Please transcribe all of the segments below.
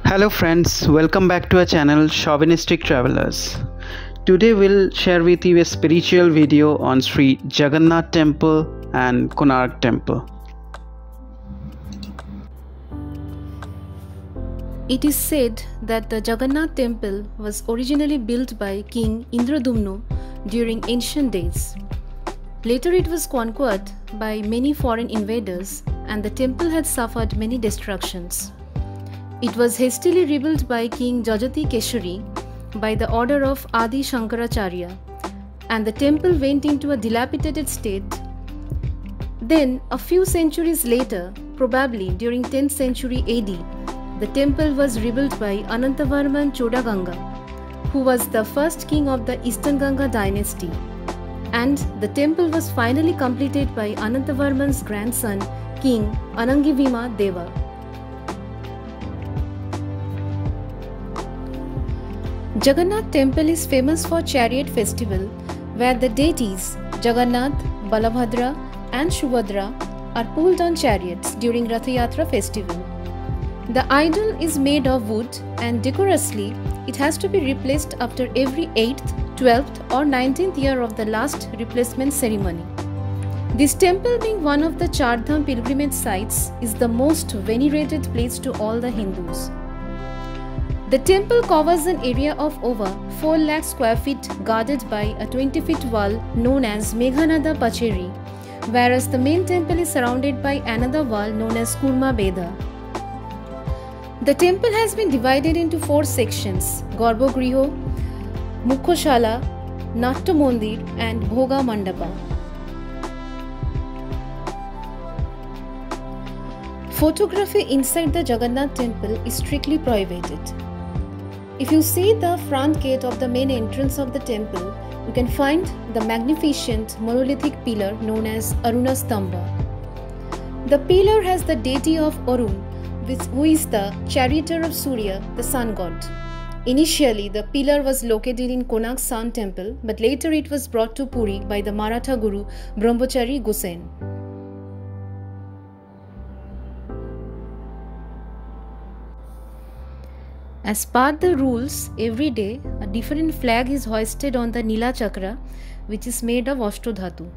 Hello friends, welcome back to our channel Chauvinistic Travelers. Today we'll share with you a spiritual video on Shri Jagannath Temple and Konark Temple. It is said that the Jagannath Temple was originally built by King Indradumnu during ancient days. Later it was conquered by many foreign invaders and the temple had suffered many destructions. It was hastily rebuilt by King Jajati Keshari by the order of Adi Shankaracharya, and the temple went into a dilapidated state. Then, a few centuries later, probably during 10th century AD, the temple was rebuilt by Anantavarman Chodaganga, who was the first king of the Eastern Ganga dynasty, and the temple was finally completed by Anantavarman's grandson, King Anangivima Deva. Jagannath Temple is famous for chariot festival, where the deities Jagannath, Balabhadra and Subhadra are pulled on chariots during Rath Yatra festival. The idol is made of wood and decorously it has to be replaced after every 8th, 12th or 19th year of the last replacement ceremony. This temple, being one of the Char Dham pilgrimage sites, is the most venerated place to all the Hindus. The temple covers an area of over 4 lakh square feet guarded by a 20-feet wall known as Meghanada Pacheri, whereas the main temple is surrounded by another wall known as Kurma Beda. The temple has been divided into 4 sections: Garbhagriha, Mukhoshala, Natya Mandir and Bhoga Mandapa. Photography inside the Jagannath Temple is strictly prohibited. If you see the front gate of the main entrance of the temple, you can find the magnificent monolithic pillar known as Aruna Stamba. The pillar has the deity of Arun, who is the charioteer of Surya, the sun god. Initially, the pillar was located in Konark Sun Temple, but later it was brought to Puri by the Maratha Guru Brahmachari Gusain. As per the rules, every day a different flag is hoisted on the Nila Chakra, which is made of Ashtadhatu.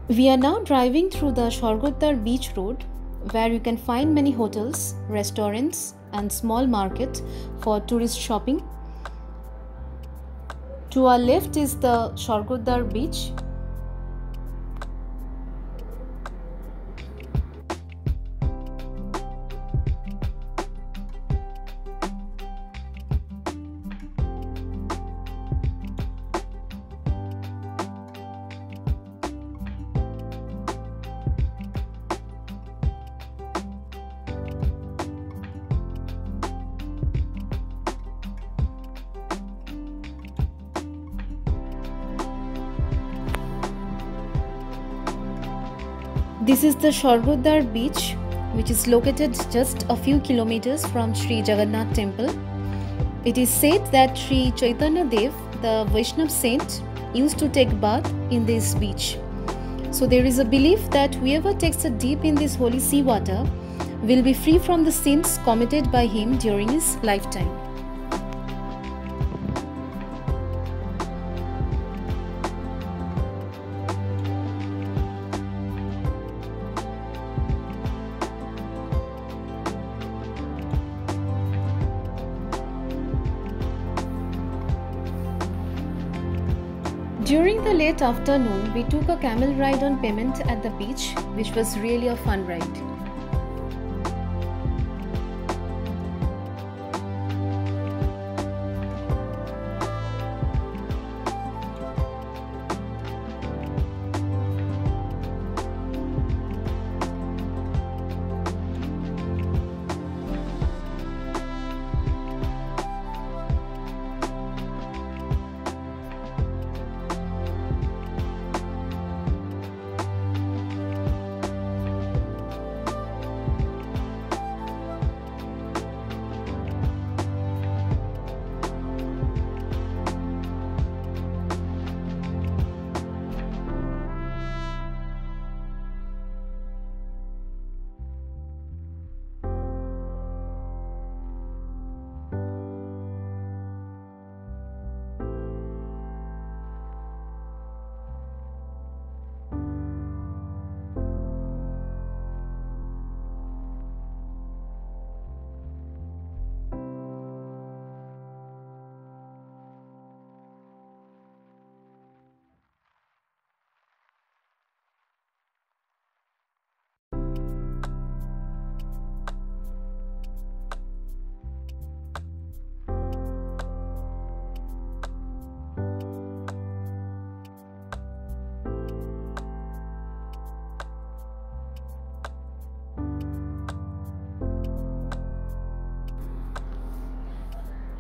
We are now driving through the Swargodar Beach Road, where you can find many hotels, restaurants and small market for tourist shopping. To our left is the Swargodar Beach. This is the Swargodar Beach, which is located just a few kilometers from Shri Jagannath Temple. It is said that Shri Chaitanya Dev, the Vaishnav saint, used to take bath in this beach. So there is a belief that whoever takes a dip in this holy sea water will be free from the sins committed by him during his lifetime. During the late afternoon, we took a camel ride on payment at the beach, which was really a fun ride.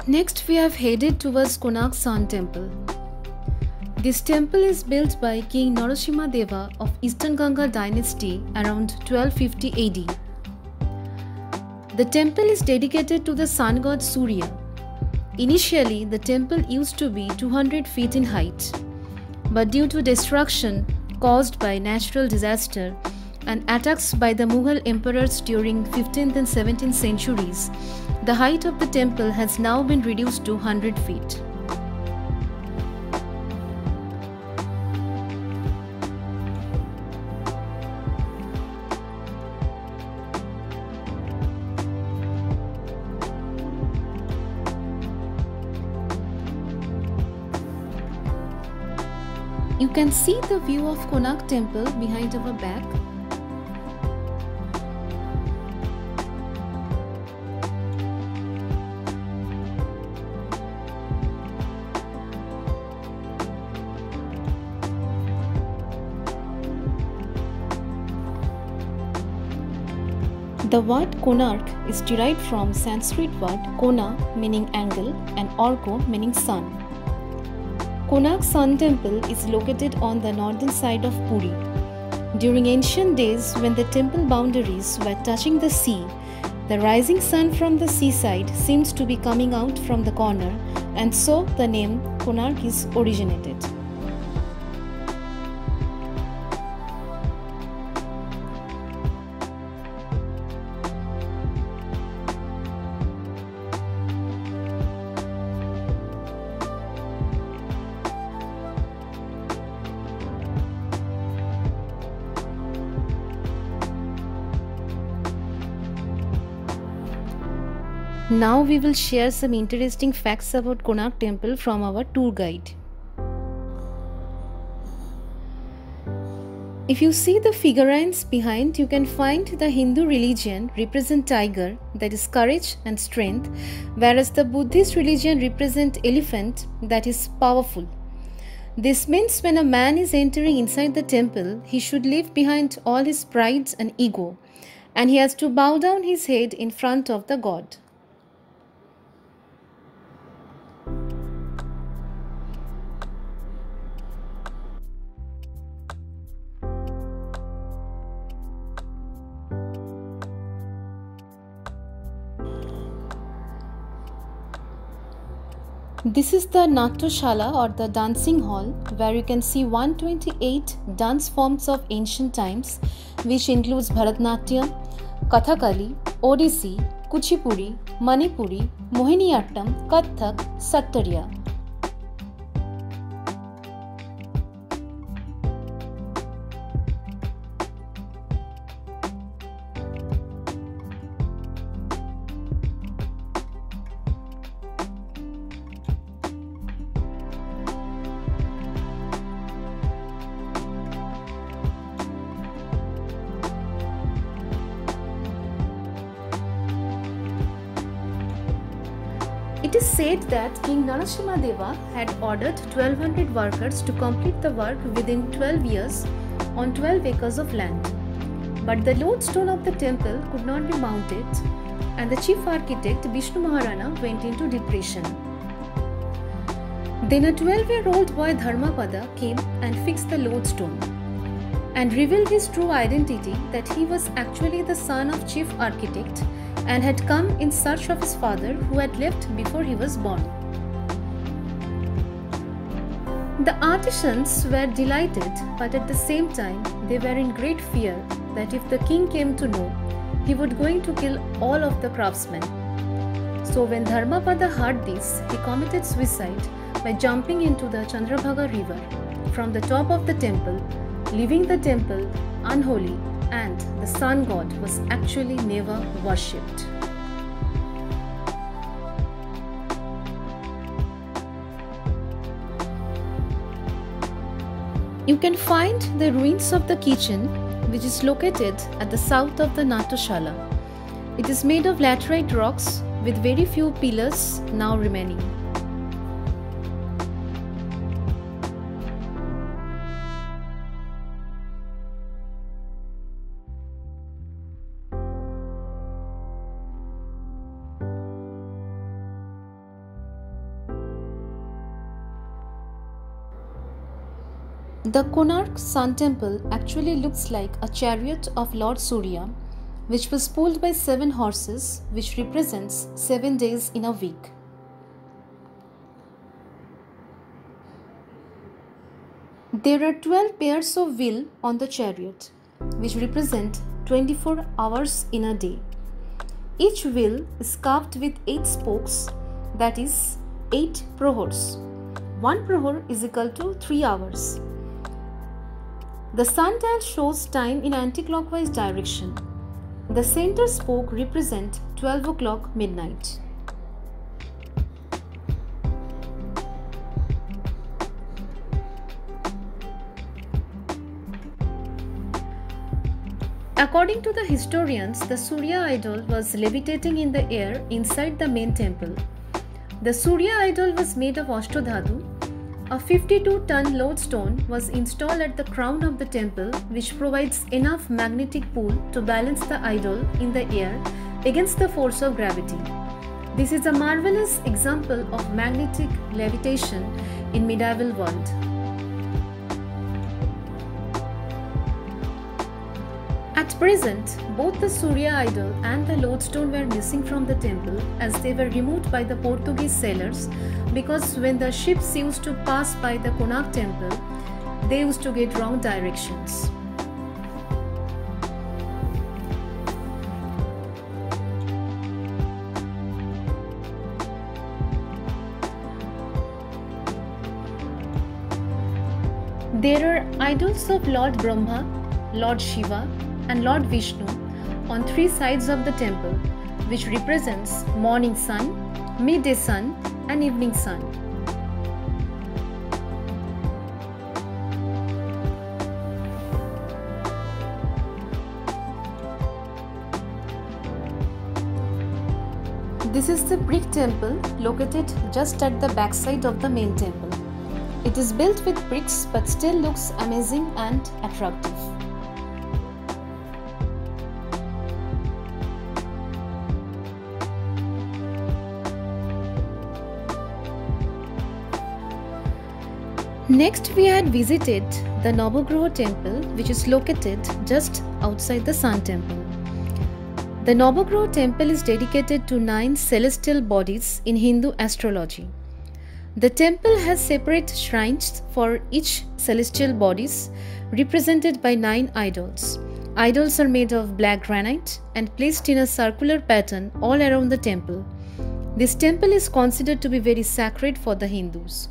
Next, we have headed towards Konark Sun Temple. This temple is built by King Narasimha Deva of Eastern Ganga dynasty around 1250 AD. The temple is dedicated to the sun god Surya. Initially, the temple used to be 200 feet in height, but due to destruction caused by natural disaster and attacks by the Mughal emperors during 15th and 17th centuries, the height of the temple has now been reduced to 100 feet. You can see the view of Konark Temple behind our back. The word Konark is derived from Sanskrit word Kona meaning angle and Orko meaning sun. Konark Sun Temple is located on the northern side of Puri. During ancient days, when the temple boundaries were touching the sea, the rising sun from the seaside seems to be coming out from the corner, and so the name Konark is originated. Now we will share some interesting facts about Konark Temple from our tour guide. If you see the figurines behind, you can find the Hindu religion represent tiger, that is courage and strength, whereas the Buddhist religion represent elephant, that is powerful. This means when a man is entering inside the temple, he should leave behind all his pride and ego, and he has to bow down his head in front of the god. This is the Natyashala or the dancing hall, where you can see 128 dance forms of ancient times, which includes Bharatnatyam, Kathakali, Odissi, Kuchipudi, Manipuri, Mohiniyattam, Kathak, Sattarya. It is said that King Narasimha Deva had ordered 1200 workers to complete the work within 12 years on 12 acres of land. But the lodestone of the temple could not be mounted, and the chief architect Vishnu Maharana went into depression. Then a 12-year-old boy Dharmapada came and fixed the lodestone and revealed his true identity, that he was actually the son of chief architect and had come in search of his father who had left before he was born. The artisans were delighted, but at the same time they were in great fear that if the king came to know, he would going to kill all of the craftsmen. So when Dharmapada heard this, he committed suicide by jumping into the Chandrabhaga river from the top of the temple, leaving the temple unholy, and the sun god was actually never worshipped. You can find the ruins of the kitchen, which is located at the south of the Natyashala. It is made of laterite rocks with very few pillars now remaining. The Konark Sun Temple actually looks like a chariot of Lord Surya, which was pulled by 7 horses, which represents 7 days in a week. There are 12 pairs of wheels on the chariot, which represent 24 hours in a day. Each wheel is carved with 8 spokes, that is 8 prohors. 1 prohor is equal to 3 hours. The sundial shows time in anti-clockwise direction. The center spoke represents 12 o'clock midnight. According to the historians, the Surya idol was levitating in the air inside the main temple. The Surya idol was made of Ashtadhatu. A 52-ton lodestone was installed at the crown of the temple, which provides enough magnetic pull to balance the idol in the air against the force of gravity. This is a marvelous example of magnetic levitation in medieval world. At present, both the Surya idol and the lodestone were missing from the temple as they were removed by the Portuguese sailors, because when the ships used to pass by the Konark Temple, they used to get wrong directions. There are idols of Lord Brahma, Lord Shiva, and Lord Vishnu on 3 sides of the temple, which represents morning sun, midday sun, and evening sun. This is the brick temple located just at the backside of the main temple. It is built with bricks but still looks amazing and attractive. Next, we had visited the Navagraha Temple, which is located just outside the Sun Temple. The Navagraha Temple is dedicated to 9 celestial bodies in Hindu astrology. The temple has separate shrines for each celestial bodies, represented by 9 idols. Idols are made of black granite and placed in a circular pattern all around the temple. This temple is considered to be very sacred for the Hindus.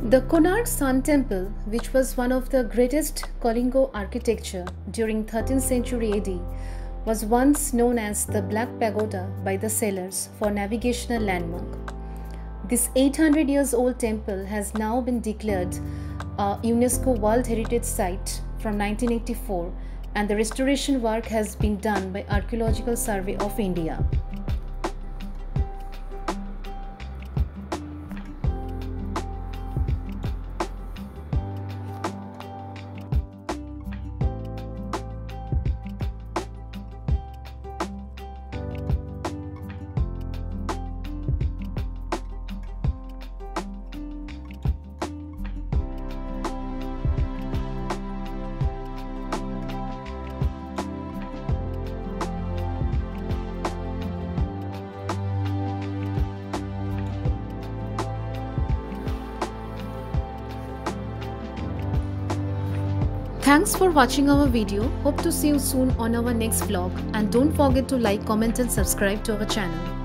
The Konark Sun Temple, which was one of the greatest Kalinga architecture during 13th century AD, was once known as the Black Pagoda by the sailors for navigational landmark. This 800 years old temple has now been declared a UNESCO World Heritage Site from 1984, and the restoration work has been done by Archaeological Survey of India. Thanks for watching our video. Hope to see you soon on our next vlog, and don't forget to like, comment and subscribe to our channel.